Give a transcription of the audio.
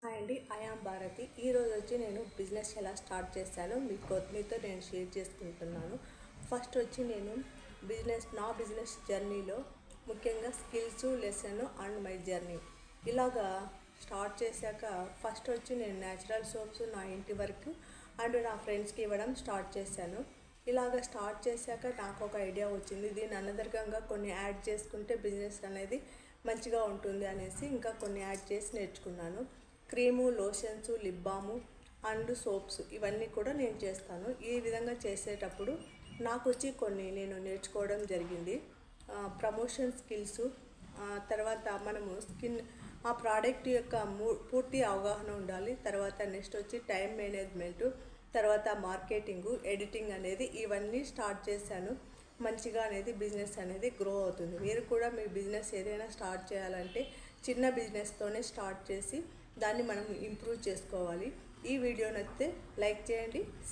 Hi అండి, I am Bharati. ఈరోజు వచ్చి నేను బిజినెస్ ఎలా స్టార్ట్ చేశానో మీతో నేను షేర్ చేసుకుంటున్నాను. ఫస్ట్ వచ్చి నేను నా బిజినెస్ జర్నీలో ముఖ్యంగా skills, lesson and my journey ఇలాగా స్టార్ట్ చేశాక ఫస్ట్ వచ్చి నేను న్యాచురల్ సోప్స్ నా ఇంటి వరకు అండ్ నా ఫ్రెండ్స్కి ఇవ్వడం స్టార్ట్ చేశాను. ఇలాగ స్టార్ట్ చేశాక నాకు ఒక ఐడియా వచ్చింది, దీన్ని అనదర్గంగా కొన్ని యాడ్ చేసుకుంటే బిజినెస్ అనేది మంచిగా ఉంటుంది అనేసి ఇంకా కొన్ని యాడ్ చేసి నేర్చుకున్నాను. Cream, lotions, lip balm and soaps ఇవన్నీ కూడా నేను చేస్తాను. ఈ విధంగా చేసేటప్పుడు నాకు వచ్చి కొన్ని నేను నేర్చుకోవడం జరిగింది. ప్రమోషన్ స్కిల్స్, తర్వాత మనము ఆ ప్రోడక్ట్ యొక్క పూర్తి అవగాహన ఉండాలి. తర్వాత నెక్స్ట్ వచ్చి టైం మేనేజ్మెంటు, తర్వాత మార్కెటింగు, ఎడిటింగ్ అనేది ఇవన్నీ స్టార్ట్ చేశాను. మంచిగా అనేది బిజినెస్ అనేది గ్రో అవుతుంది. మీరు కూడా మీ బిజినెస్ ఏదైనా స్టార్ట్ చేయాలంటే చిన్న బిజినెస్తోనే స్టార్ట్ చేసి దాన్ని మనం ఇంప్రూవ్ చేసుకోవాలి. ఈ వీడియో నచ్చితే లైక్ చేయండి.